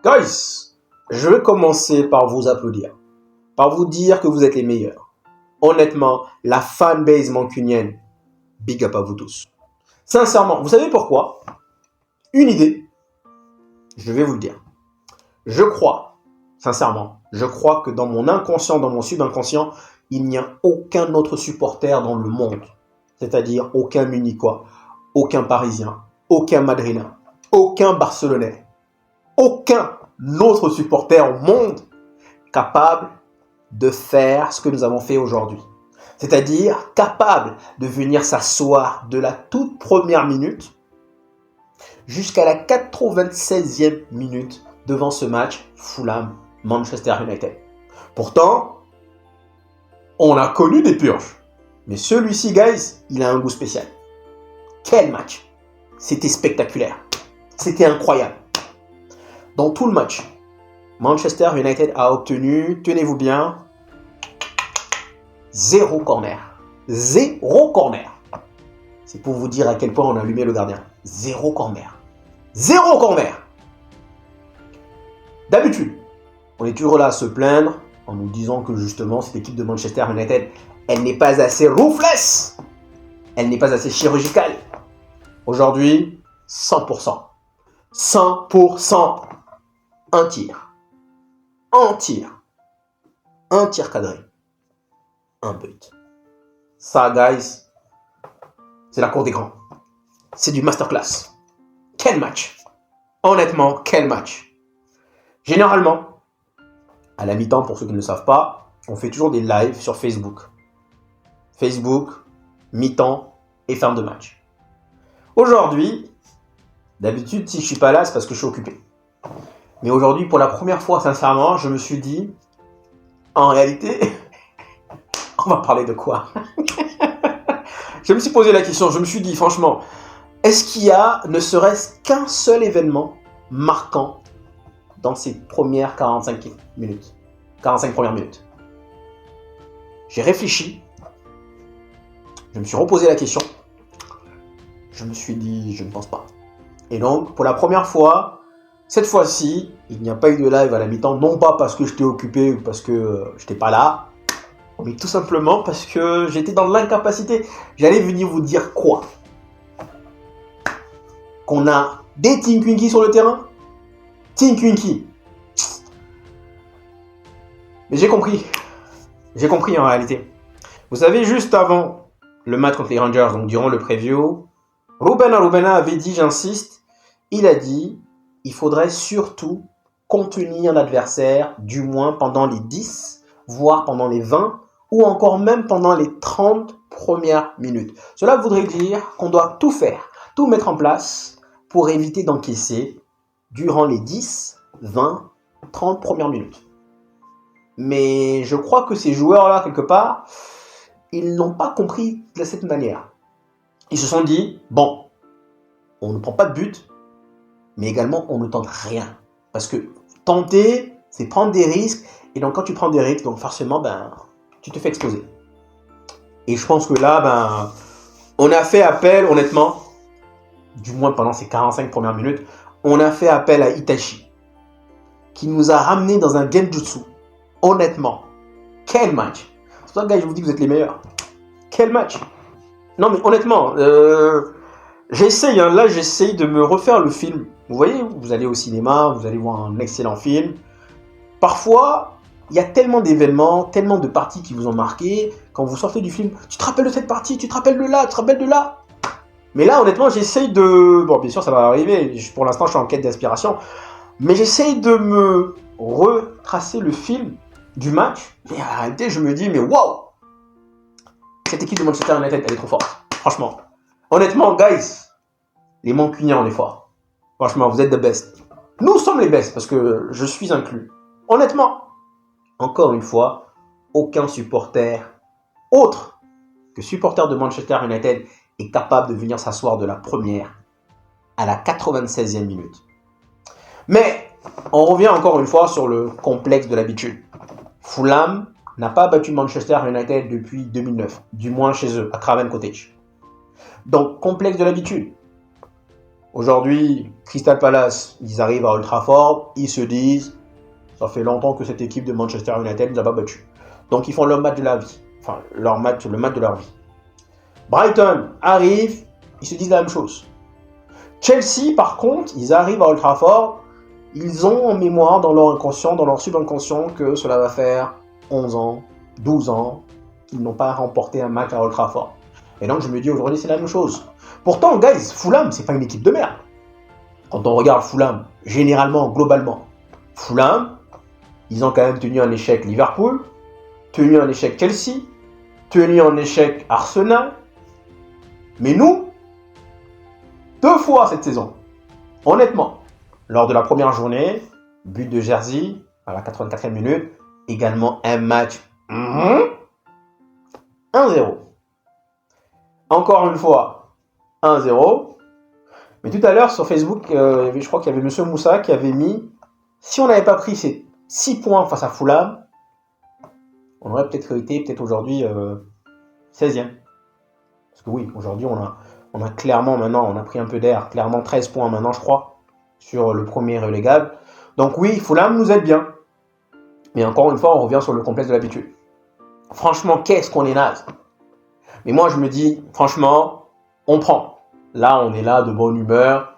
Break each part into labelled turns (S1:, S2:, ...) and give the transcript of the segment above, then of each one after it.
S1: Guys, je vais commencer par vous applaudir, par vous dire que vous êtes les meilleurs. Honnêtement, la fanbase mancunienne, big up à vous tous. Sincèrement, vous savez pourquoi? Une idée, je vais vous le dire. Je crois, sincèrement, que dans mon inconscient, dans mon subconscient, il n'y a aucun autre supporter dans le monde. C'est-à-dire aucun Munichois, aucun Parisien, aucun Madrilène, aucun Barcelonais, aucun autre supporter au monde capable de faire ce que nous avons fait aujourd'hui. C'est-à-dire capable de venir s'asseoir de la toute première minute jusqu'à la 96e minute devant ce match Fulham-Manchester United. Pourtant, on a connu des purges. Mais celui-ci, guys, il a un goût spécial. Quel match! C'était spectaculaire. C'était incroyable. Dans tout le match, Manchester United a obtenu, tenez-vous bien, 0 corner. 0 corner. C'est pour vous dire à quel point on a allumé le gardien. 0 corner. 0 corner. D'habitude, on est toujours là à se plaindre en nous disant que justement cette équipe de Manchester United, elle n'est pas assez ruthless. Elle n'est pas assez chirurgicale. Aujourd'hui, 100%. 100%. Un tir. Un tir. Un tir cadré. Un but. Ça, guys, c'est la cour des grands. C'est du masterclass. Quel match! Honnêtement, quel match! Généralement, à la mi-temps, pour ceux qui ne le savent pas, on fait toujours des lives sur Facebook. Facebook, mi-temps et fin de match. Aujourd'hui, d'habitude, si je ne suis pas là, c'est parce que je suis occupé. Mais aujourd'hui, pour la première fois, sincèrement, je me suis dit, en réalité, on va parler de quoi? Je me suis posé la question, je me suis dit, franchement, est-ce qu'il y a ne serait-ce qu'un seul événement marquant dans ces premières 45 minutes, 45 premières minutes? J'ai réfléchi, je me suis reposé la question, je me suis dit, je ne pense pas. Et donc, pour la première fois, cette fois-ci, il n'y a pas eu de live à la mi-temps, non pas parce que j'étais occupé ou parce que j'étais pas là, mais tout simplement parce que j'étais dans l'incapacité. J'allais venir vous dire quoi? Qu'on a des Tinkwinky sur le terrain? Tinkwinky. Mais j'ai compris. J'ai compris en réalité. Vous savez, juste avant le match contre les Rangers, donc durant le preview, Ruben Arubena avait dit, j'insiste, il a dit, il faudrait surtout contenir l'adversaire, du moins pendant les 10, voire pendant les 20, ou encore même pendant les 30 premières minutes. Cela voudrait dire qu'on doit tout faire, tout mettre en place pour éviter d'encaisser durant les 10, 20, 30 premières minutes. Mais je crois que ces joueurs-là, quelque part, ils n'ont pas compris de cette manière. Ils se sont dit, bon, on ne prend pas de but, mais également on ne tente rien. Parce que tenter, c'est prendre des risques, et donc quand tu prends des risques, donc forcément, tu te fais exploser. Et je pense que là, on a fait appel, honnêtement, du moins pendant ces 45 premières minutes, on a fait appel à Itachi, qui nous a ramené dans un genjutsu. Honnêtement, quel match! C'est pour ça, gars, je vous dis que vous êtes les meilleurs. Quel match! Non, mais honnêtement, j'essaye de me refaire le film. Vous voyez, vous allez au cinéma, vous allez voir un excellent film. Parfois, il y a tellement d'événements, tellement de parties qui vous ont marqué. Quand vous sortez du film, tu te rappelles de cette partie, tu te rappelles de là, tu te rappelles de là. Mais là, honnêtement, j'essaye de... Bon, bien sûr, ça va arriver. Pour l'instant, je suis en quête d'inspiration. Mais j'essaye de me retracer le film du match. Mais en réalité, je me dis, mais waouh! Cette équipe de Manchester United, elle est trop forte. Franchement. Honnêtement, guys, les Mancuniens, on est forts. Franchement, vous êtes the best. Nous sommes les best, parce que je suis inclus. Honnêtement. Encore une fois, aucun supporter autre que supporter de Manchester United est capable de venir s'asseoir de la première à la 96e minute. Mais on revient encore une fois sur le complexe de l'habitude. Fulham n'a pas battu Manchester United depuis 2009, du moins chez eux, à Craven Cottage. Donc, complexe de l'habitude. Aujourd'hui, Crystal Palace, ils arrivent à Old Trafford, ils se disent, ça fait longtemps que cette équipe de Manchester United nous a pas battus. Donc ils font leur match de la vie. Enfin, le match de leur vie. Brighton arrive, ils se disent la même chose. Chelsea, par contre, ils arrivent à Old Trafford, ils ont en mémoire, dans leur inconscient, dans leur subconscient, que cela va faire 11 ans, 12 ans, qu'ils n'ont pas remporté un match à Old Trafford. Et donc je me dis aujourd'hui c'est la même chose. Pourtant, guys, Fulham, c'est pas une équipe de merde. Quand on regarde Fulham, généralement, globalement, Fulham, ils ont quand même tenu en échec Liverpool, tenu en échec Chelsea, tenu en échec Arsenal. Mais nous, 2 fois cette saison, honnêtement, lors de la première journée, but de Jersey à la 84e minute, également un match 1-0. Encore une fois, 1-0. Mais tout à l'heure, sur Facebook, je crois qu'il y avait M. Moussa qui avait mis, si on n'avait pas pris ces 6 points face à Fulham, on aurait peut-être été, aujourd'hui, 16e. Parce que oui, aujourd'hui, on a clairement maintenant, on a pris un peu d'air, clairement 13 points maintenant, je crois, sur le premier relégable. Donc oui, Fulham nous aide bien. Mais encore une fois, on revient sur le complexe de l'habitude. Franchement, qu'est-ce qu'on est naze. Mais moi, je me dis, franchement, on prend. Là, on est là de bonne humeur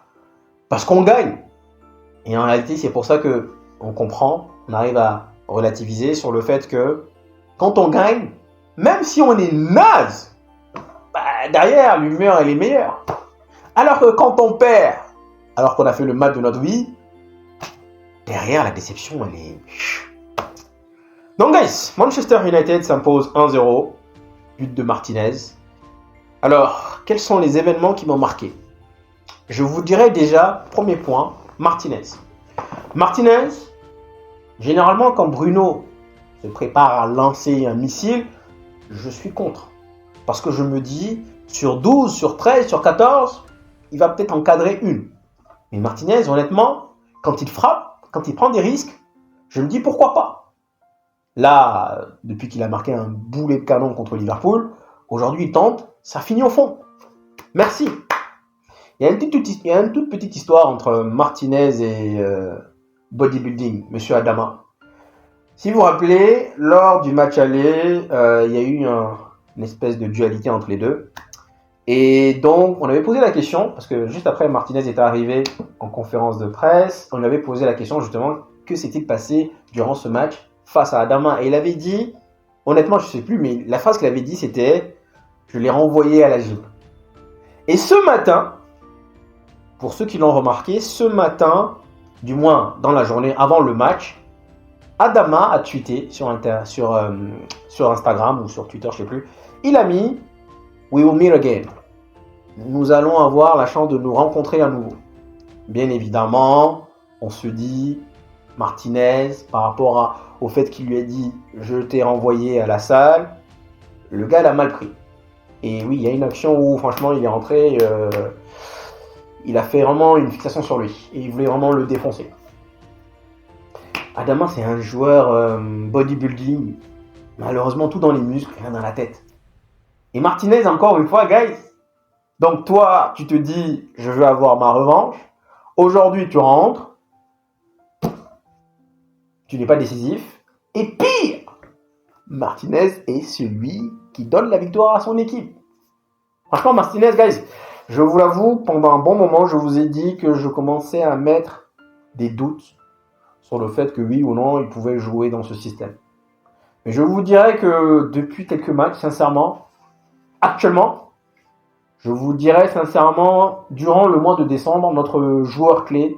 S1: parce qu'on gagne. Et en réalité, c'est pour ça que on comprend, on arrive à relativiser sur le fait que quand on gagne, même si on est naze, derrière, l'humeur, elle est meilleure. Alors que quand on perd, alors qu'on a fait le match de notre vie, derrière, la déception, elle est... Donc, guys, Manchester United s'impose 1-0, but de Martinez. Alors, quels sont les événements qui m'ont marqué? Je vous dirais déjà, premier point, Martinez. Martinez, généralement, quand Bruno se prépare à lancer un missile, je suis contre. Parce que je me dis, sur 12, sur 13, sur 14, il va peut-être encadrer une. Mais Martinez, honnêtement, quand il frappe, quand il prend des risques, je me dis pourquoi pas. Là, depuis qu'il a marqué un boulet de canon contre Liverpool, aujourd'hui il tente, ça finit au fond. Merci. Il y a une toute petite histoire entre Martinez et Bodybuilding, Monsieur Adama. Si vous vous rappelez, lors du match aller, il y a eu une espèce de dualité entre les deux. Et donc, on avait posé la question, parce que juste après, Martinez était arrivé en conférence de presse, on avait posé la question justement, que s'est-il passé durant ce match face à Adama? Et il avait dit, honnêtement, je ne sais plus, mais la phrase qu'il avait dit, c'était « Je l'ai renvoyé à la gym ». Et ce matin, pour ceux qui l'ont remarqué, ce matin, du moins dans la journée avant le match, Adama a tweeté sur Instagram ou sur Twitter, je ne sais plus, il a mis « We will meet again ». Nous allons avoir la chance de nous rencontrer à nouveau. Bien évidemment, on se dit, Martinez, par rapport au fait qu'il lui a dit « Je t'ai renvoyé à la salle », le gars l'a mal pris. Et oui, il y a une action où franchement il est rentré, il a fait vraiment une fixation sur lui. Et il voulait vraiment le défoncer. Adama, c'est un joueur bodybuilding. Malheureusement, tout dans les muscles, rien dans la tête. Et Martinez, encore une fois, guys. Donc toi, tu te dis, je veux avoir ma revanche. Aujourd'hui, tu rentres. Tu n'es pas décisif. Et pire, Martinez est celui qui donne la victoire à son équipe. Franchement, Martinez, guys, je vous l'avoue, pendant un bon moment, je vous ai dit que je commençais à mettre des doutes sur le fait que oui ou non, il pouvait jouer dans ce système. Mais je vous dirais que depuis quelques matchs, sincèrement, actuellement, je vous dirais sincèrement, durant le mois de décembre, notre joueur clé,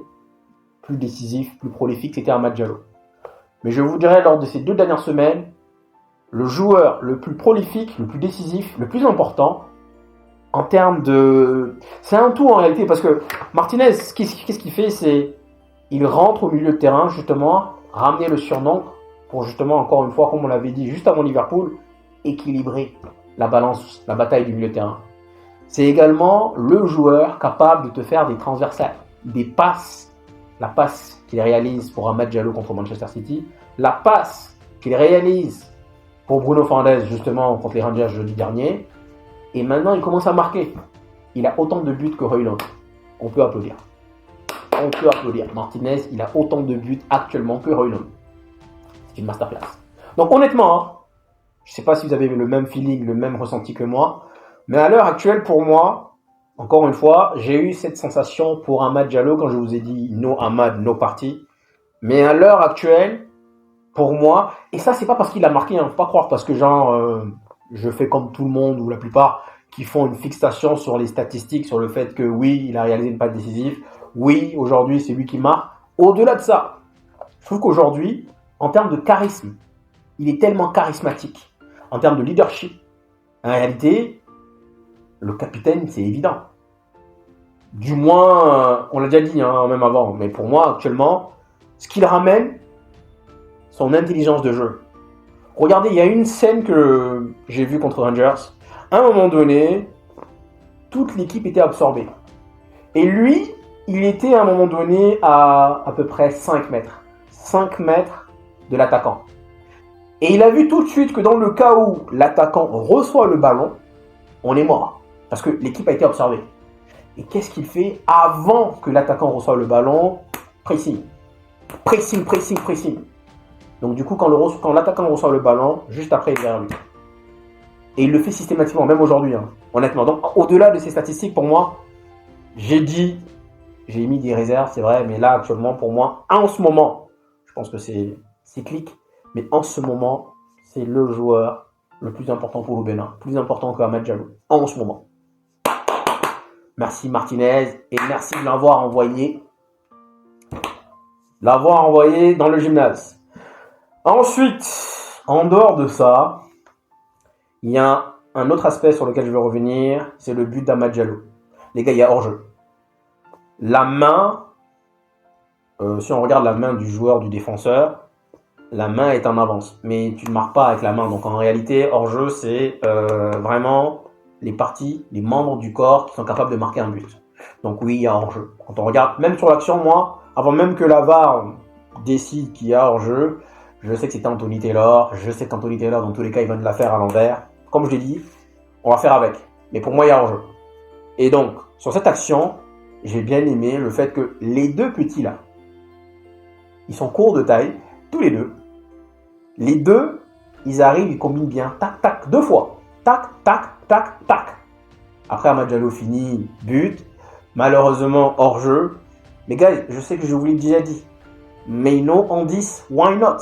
S1: plus décisif, plus prolifique, c'était Amad Diallo. Mais je vous dirais, lors de ces 2 dernières semaines, le joueur le plus prolifique, le plus décisif, le plus important, en termes de... C'est un tout en réalité, parce que Martinez, qu'est-ce qu'il fait? C'est il rentre au milieu de terrain, justement, ramener le surnombre, pour justement, encore une fois, comme on l'avait dit juste avant Liverpool, équilibrer la balance, la bataille du milieu de terrain. C'est également le joueur capable de te faire des transversales, des passes. La passe qu'il réalise pour Amad Diallo contre Manchester City, la passe qu'il réalise pour Bruno Fernandes justement contre les Rangers jeudi dernier, et maintenant il commence à marquer. Il a autant de buts que Højlund. On peut applaudir. On peut applaudir. Martinez, il a autant de buts actuellement que Højlund. C'est une masterclass. Donc honnêtement, hein, je ne sais pas si vous avez le même feeling, le même ressenti que moi, mais à l'heure actuelle, pour moi, encore une fois, j'ai eu cette sensation pour Amad Diallo quand je vous ai dit no Amad, no party. Mais à l'heure actuelle, pour moi, et ça c'est pas parce qu'il a marqué, hein, faut pas croire parce que je fais comme tout le monde ou la plupart qui font une fixation sur les statistiques, sur le fait que oui, il a réalisé une passe décisive, oui, aujourd'hui c'est lui qui marque. Au-delà de ça, je trouve qu'aujourd'hui, en termes de charisme, il est tellement charismatique. En termes de leadership, en réalité, le capitaine, c'est évident. Du moins, on l'a déjà dit, hein, même avant, mais pour moi, actuellement, ce qu'il ramène, son intelligence de jeu. Regardez, il y a une scène que j'ai vue contre Rangers. À un moment donné, toute l'équipe était absorbée. Et lui, il était à un moment donné à peu près 5 mètres. 5 mètres de l'attaquant. Et il a vu tout de suite que dans le cas où l'attaquant reçoit le ballon, on est mort. Parce que l'équipe a été absorbée. Et qu'est-ce qu'il fait avant que l'attaquant reçoive le ballon? Pressing. Pressing, pressing, pressing. Donc du coup, quand l'attaquant reçoit le ballon, juste après, il est derrière lui. Et il le fait systématiquement, même aujourd'hui, hein, honnêtement. Donc au-delà de ces statistiques, pour moi, j'ai mis des réserves, c'est vrai, mais là, actuellement, pour moi, en ce moment, je pense que c'est cyclique, mais en ce moment, c'est le joueur le plus important pour le Bénin, plus important qu'Amad Diallo, en ce moment. Merci Martinez, et merci de l'avoir envoyé dans le gymnase. Ensuite, en dehors de ça, il y a un autre aspect sur lequel je vais revenir, c'est le but d'Amad Diallo. Les gars, il y a hors-jeu. La main, si on regarde la main du joueur, du défenseur, la main est en avance, mais tu ne marques pas avec la main. Donc en réalité, hors-jeu, c'est vraiment les parties, les membres du corps qui sont capables de marquer un but. Donc oui, il y a hors-jeu. Quand on regarde, même sur l'action, moi, avant même que la VAR décide qu'il y a hors-jeu, je sais que c'était Anthony Taylor. Je sais qu'Anthony Taylor, dans tous les cas, il va de la faire à l'envers. Comme je l'ai dit, on va faire avec. Mais pour moi, il y a hors-jeu. Et donc, sur cette action, j'ai bien aimé le fait que les deux petits là, ils sont courts de taille, tous les deux. Les deux, ils arrivent, ils combinent bien. Tac, tac, 2 fois. Tac, tac, tac, tac. Après, Amad Diallo finit, but. Malheureusement, hors-jeu. Mais gars, je sais que je vous l'ai déjà dit. Meno en 10, why not?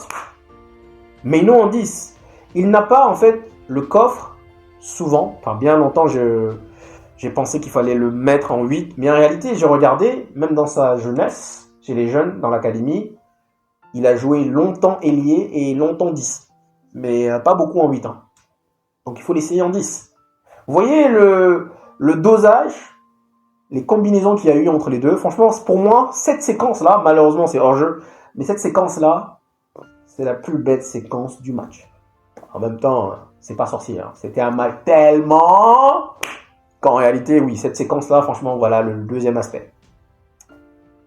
S1: Meno en 10. Il n'a pas, en fait, le coffre, souvent. Enfin, bien longtemps, j'ai pensé qu'il fallait le mettre en 8. Mais en réalité, j'ai regardé, même dans sa jeunesse, chez les jeunes, dans l'académie, il a joué longtemps ailier et longtemps 10. Mais pas beaucoup en 8. Hein. Donc il faut l'essayer en 10. Vous voyez le dosage, les combinaisons qu'il y a eu entre les deux. Franchement, pour moi, cette séquence-là, malheureusement c'est hors-jeu, mais cette séquence-là, c'est la plus belle séquence du match. En même temps, c'est pas sorcier. Hein. C'était un match tellement... qu'en réalité, oui, cette séquence-là, franchement, voilà le deuxième aspect.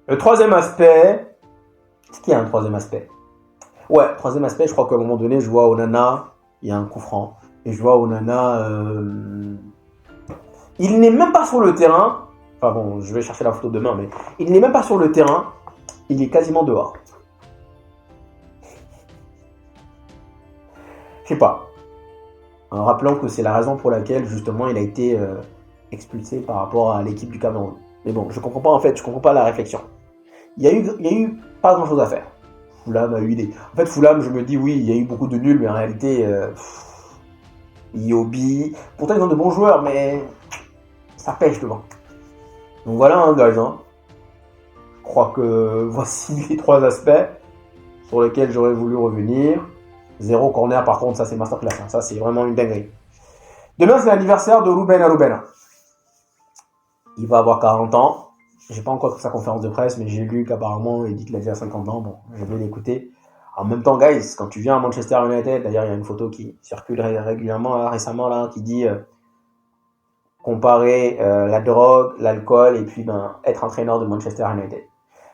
S1: Le troisième aspect... Est-ce qu'il y a un troisième aspect? Ouais, troisième aspect, je crois qu'à un moment donné, je vois Onana, il y a un coup franc, et je vois Onana, il n'est même pas sur le terrain, enfin bon, je vais chercher la photo demain, mais il n'est même pas sur le terrain, il est quasiment dehors. Je sais pas, en rappelant que c'est la raison pour laquelle, justement, il a été expulsé par rapport à l'équipe du Cameroun. Mais bon, je comprends pas, en fait, je comprends pas la réflexion. Il y a eu pas grand chose à faire. Fulham a eu des... En fait, Fulham, je me dis, oui, il y a eu beaucoup de nuls, mais en réalité, Iobi... Pourtant, ils ont de bons joueurs, mais ça pêche devant. Donc voilà, hein, guys. Hein. Je crois que voici les 3 aspects sur lesquels j'aurais voulu revenir. 0 corner, par contre, ça, c'est masterclass. Hein. Ça, c'est vraiment une dinguerie. Demain, c'est l'anniversaire de Ruben Arubena. Il va avoir 40 ans. J'ai pas encore sa conférence de presse, mais j'ai lu qu'apparemment, il dit qu'il a déjà 50 ans. Bon, je vais l'écouter. En même temps, guys, quand tu viens à Manchester United, d'ailleurs, il y a une photo qui circule régulièrement, là, récemment, là, qui dit comparer la drogue, l'alcool, et puis être entraîneur de Manchester United.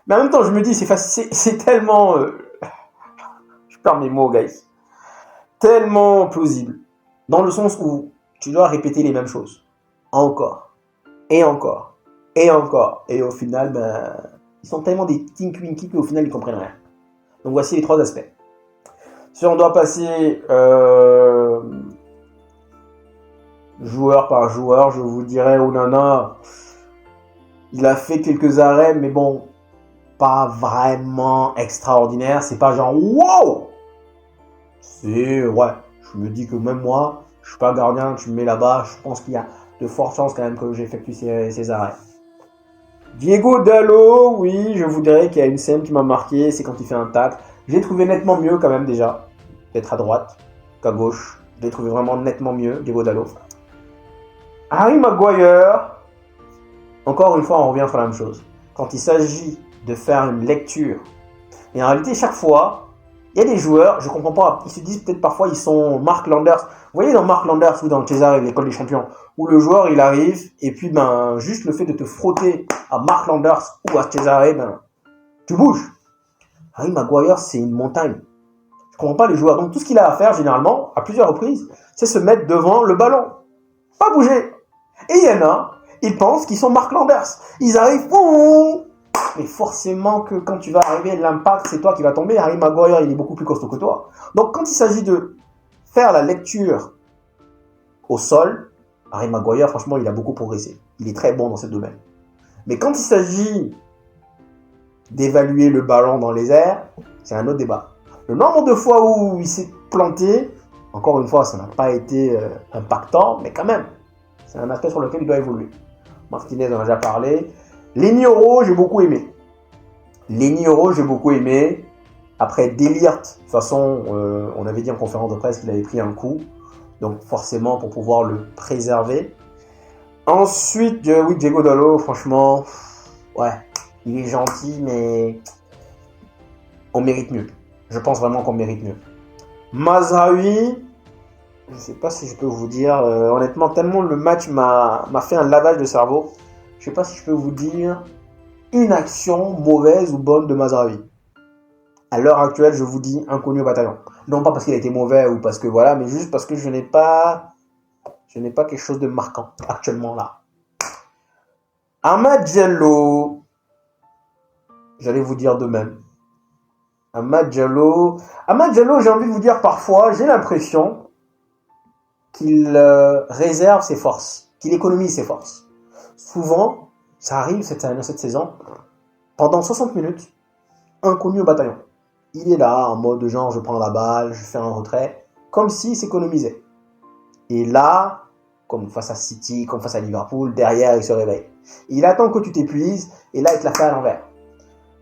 S1: Mais en même temps, je me dis, c'est tellement... je perds mes mots, guys. Tellement plausible. Dans le sens où tu dois répéter les mêmes choses. Encore. Et encore. Et encore. Et au final, ils sont tellement des tinky-winky qu'au final, ils comprennent rien. Donc voici les 3 aspects. Si on doit passer joueur par joueur, je vous dirais Onana, il a fait quelques arrêts, mais bon, pas vraiment extraordinaire. C'est pas genre wow. C'est ouais. Je me dis que même moi, je suis pas gardien, tu me mets là-bas, je pense qu'il y a de fortes chances quand même que j'effectue ces arrêts. Diego Dallo, oui, je vous dirais qu'il y a une scène qui m'a marqué, c'est quand il fait un tacle. Je l'ai trouvé nettement mieux quand même déjà, d'être à droite qu'à gauche. Je l'ai trouvé vraiment nettement mieux, Diego Dallo. Harry Maguire, encore une fois, on revient sur la même chose. Quand il s'agit de faire une lecture, et en réalité, chaque fois, il y a des joueurs, je comprends pas, ils se disent peut-être parfois ils sont Mark Landers. Vous voyez dans Mark Landers ou dans Cesare, l'école des champions, où le joueur il arrive et puis juste le fait de te frotter à Mark Landers ou à Cesare, tu bouges. Harry Maguire, c'est une montagne. Je comprends pas les joueurs. Donc tout ce qu'il a à faire généralement, à plusieurs reprises, c'est se mettre devant le ballon. Pas bouger. Et il y en a, ils pensent qu'ils sont Mark Landers. Ils arrivent, mais forcément que quand tu vas arriver, l'impact, c'est toi qui vas tomber. Harry Maguire, il est beaucoup plus costaud que toi. Donc quand il s'agit de faire la lecture au sol, Harry Maguire, franchement, il a beaucoup progressé. Il est très bon dans ce domaine. Mais quand il s'agit d'évaluer le ballon dans les airs, c'est un autre débat. Le nombre de fois où il s'est planté, encore une fois, ça n'a pas été impactant, mais quand même, c'est un aspect sur lequel il doit évoluer. Martinez en a déjà parlé. Lenny Yoro, j'ai beaucoup aimé. Après Delirte, de toute façon, on avait dit en conférence de presse qu'il avait pris un coup. Donc forcément, pour pouvoir le préserver. Ensuite, oui, Diego Dallo, franchement, ouais, il est gentil, mais on mérite mieux. Je pense vraiment qu'on mérite mieux. Mazraoui, je ne sais pas si je peux vous dire, honnêtement, tellement le match m'a fait un lavage de cerveau. Je ne sais pas si je peux vous dire une action mauvaise ou bonne de Mazraoui. À l'heure actuelle, je vous dis inconnu au bataillon. Non pas parce qu'il a été mauvais ou parce que voilà, mais juste parce que je n'ai pas quelque chose de marquant actuellement là. Amad Diallo, j'allais vous dire de même. Amad Diallo, j'ai envie de vous dire parfois, j'ai l'impression qu'il réserve ses forces, qu'il économise ses forces. Souvent, ça arrive cette saison, pendant 60 minutes, inconnu au bataillon. Il est là en mode genre je prends la balle, je fais un retrait, comme s'il s'économisait. Et là, comme face à City, comme face à Liverpool, derrière il se réveille. Il attend que tu t'épuises et là il te la fait à l'envers.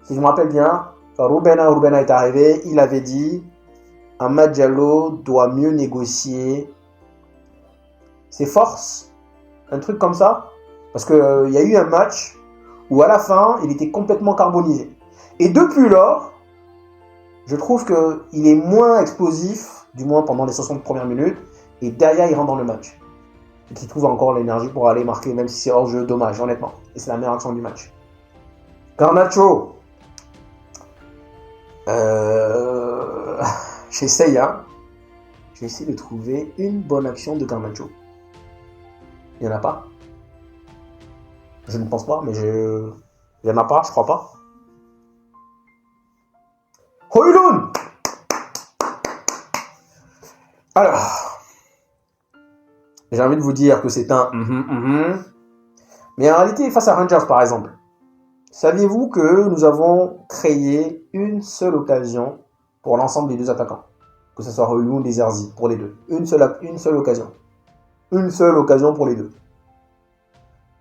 S1: Si je me rappelle bien, quand Ruben est arrivé, il avait dit Amad Diallo doit mieux négocier ses forces, un truc comme ça, parce qu'il y a eu un match où à la fin il était complètement carbonisé. Et depuis lors, je trouve qu'il est moins explosif, du moins pendant les 60 premières minutes, et derrière il rentre dans le match. Et qu'il trouve encore l'énergie pour aller marquer, même si c'est hors jeu, dommage, honnêtement. Et c'est la meilleure action du match. Garnacho, j'essaye, hein. J'essaie de trouver une bonne action de Garnacho. Il n'y en a pas. Je ne pense pas, mais il n'y en a pas, je crois pas. Højlund. Alors, j'ai envie de vous dire que c'est un mais en réalité, face à Rangers par exemple, saviez-vous que nous avons créé une seule occasion pour l'ensemble des deux attaquants, que ce soit Højlund et Zerzi, pour les deux. Une seule occasion. Une seule occasion pour les deux.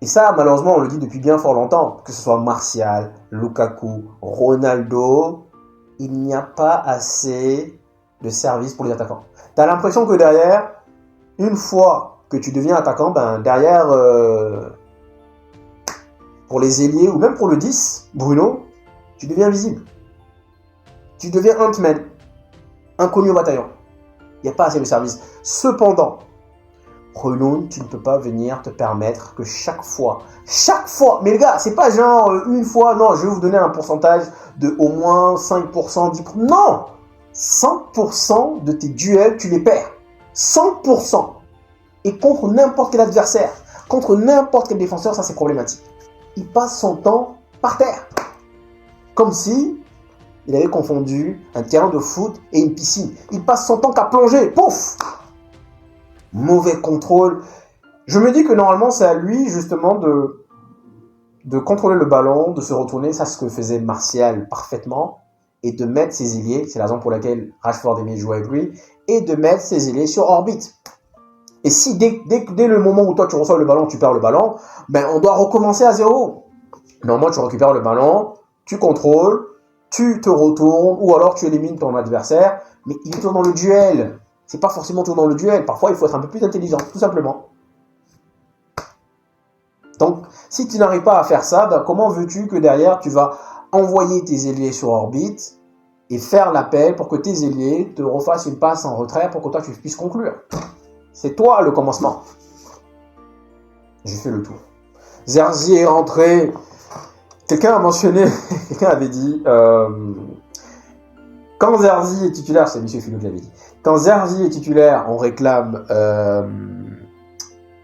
S1: Et ça, malheureusement, on le dit depuis bien fort longtemps, que ce soit Martial, Lukaku, Ronaldo, il n'y a pas assez de service pour les attaquants. Tu as l'impression que derrière, une fois que tu deviens attaquant, derrière, pour les ailiers ou même pour le 10, Bruno, tu deviens visible. Tu deviens Ant-Man, inconnu au bataillon. Il n'y a pas assez de service. Cependant, Højlund, tu ne peux pas venir te permettre que chaque fois, mais les gars, c'est pas genre une fois, non, je vais vous donner un pourcentage de au moins 5%, 10%, non, 100% de tes duels, tu les perds, 100%, et contre n'importe quel adversaire, contre n'importe quel défenseur, ça c'est problématique. il passe son temps par terre. Comme si il avait confondu un terrain de foot et une piscine. Il passe son temps qu'à plonger. Pouf! Mauvais contrôle. Je me dis que normalement, c'est à lui, justement, de contrôler le ballon, de se retourner. Ça, c'est ce que faisait Martial parfaitement. Et de mettre ses ailiers, c'est la raison pour laquelle Rashford aimait jouer avec lui, et de mettre ses ailiers sur orbite. Et si dès le moment où toi tu reçois le ballon, tu perds le ballon, ben on doit recommencer à zéro. Normalement, tu récupères le ballon, tu contrôles, tu te retournes, ou alors tu élimines ton adversaire, mais il est toujours dans le duel. C'est pas forcément toujours dans le duel. Parfois, il faut être un peu plus intelligent, tout simplement. Donc, si tu n'arrives pas à faire ça, ben comment veux-tu que derrière, tu vas envoyer tes ailiers sur orbite et faire l'appel pour que tes ailiers te refassent une passe en retrait pour que toi, tu puisses conclure. C'est toi le commencement. J'ai fait le tour. Zerzi est rentré. Quelqu'un a mentionné, quelqu'un avait dit, quand Zerzi est titulaire, c'est M. Philou qui l'avait dit, quand Zerzi est titulaire, on réclame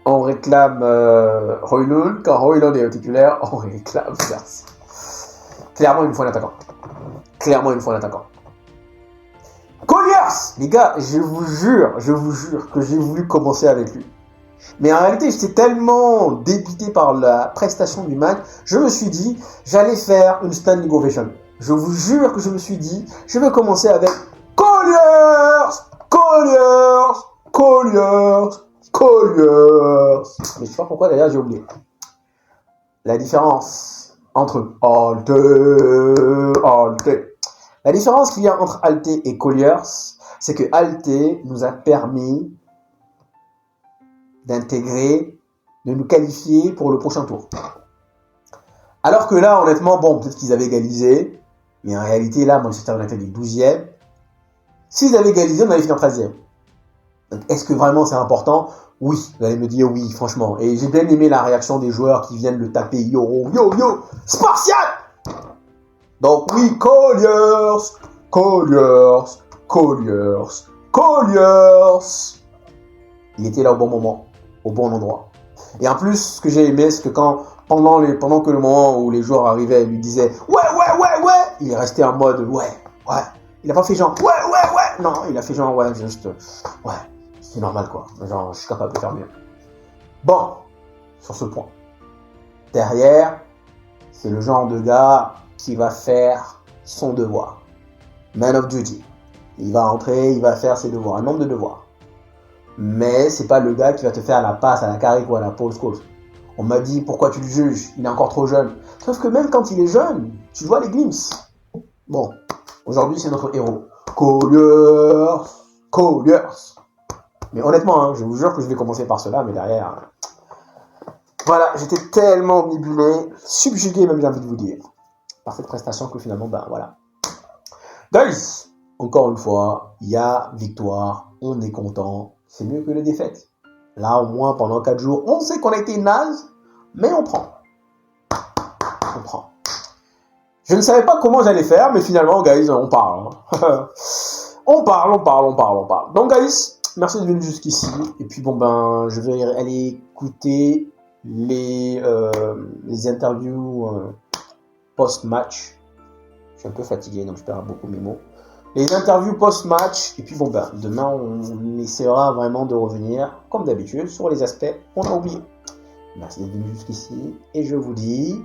S1: Højlund. Quand Højlund est titulaire, on réclame Zerzi. Clairement, il nous faut un attaquant. Colliers, les gars, je vous jure que j'ai voulu commencer avec lui. Mais en réalité, j'étais tellement dépité par la prestation du match, je me suis dit, j'allais faire une standing ovation. Je vous jure que je me suis dit, je vais commencer avec Colliers. Mais je sais pas pourquoi d'ailleurs j'ai oublié. La différence entre Alte. La différence qu'il y a entre Alte et Colliers, c'est que Alte nous a permis d'intégrer, de nous qualifier pour le prochain tour. Alors que là, honnêtement, bon, peut-être qu'ils avaient égalisé, mais en réalité, là, Manchester United est 12e. S'ils avaient égalisé, on allait finir 13e. Donc, est-ce que vraiment c'est important? Oui, vous allez me dire oui, franchement. Et j'ai bien aimé la réaction des joueurs qui viennent le taper yo, Spartiate. Donc oui, Colliers. Il était là au bon moment, au bon endroit. Et en plus, ce que j'ai aimé, c'est que pendant que le moment où les joueurs arrivaient et lui disaient ouais, il est resté en mode ouais. Il a pas fait genre ouais. Non, il a fait genre ouais, juste ouais. C'est normal quoi. Genre, je suis capable de faire mieux. Bon, sur ce point. Derrière, c'est le genre de gars qui va faire son devoir. Man of duty. Il va entrer, il va faire ses devoirs, un nombre de devoirs. Mais c'est pas le gars qui va te faire la passe à la Carrick ou à la Paul Scholes. On m'a dit pourquoi tu le juges, il est encore trop jeune. Sauf que même quand il est jeune, tu vois les glimpses. Bon, aujourd'hui c'est notre héros. Colliers. Mais honnêtement, hein, je vous jure que je vais commencer par cela, mais derrière... Voilà, j'étais tellement omnibulé, subjugué même j'ai envie de vous dire, par cette prestation que finalement, ben voilà. Guys, encore une fois, il y a victoire, on est content, c'est mieux que les défaites. Là, au moins, pendant 4 jours, on sait qu'on a été naze, mais on prend. Je ne savais pas comment j'allais faire, mais finalement, guys, on parle. Hein. on parle. Donc, guys, merci de venir jusqu'ici. Et puis, bon, ben, je vais aller écouter les interviews post-match. Je suis un peu fatigué, donc je perds beaucoup mes mots. Les interviews post-match. Et puis, bon, ben, demain, on essaiera vraiment de revenir, comme d'habitude, sur les aspects qu'on a oubliés. Merci d'être venu jusqu'ici. Et je vous dis...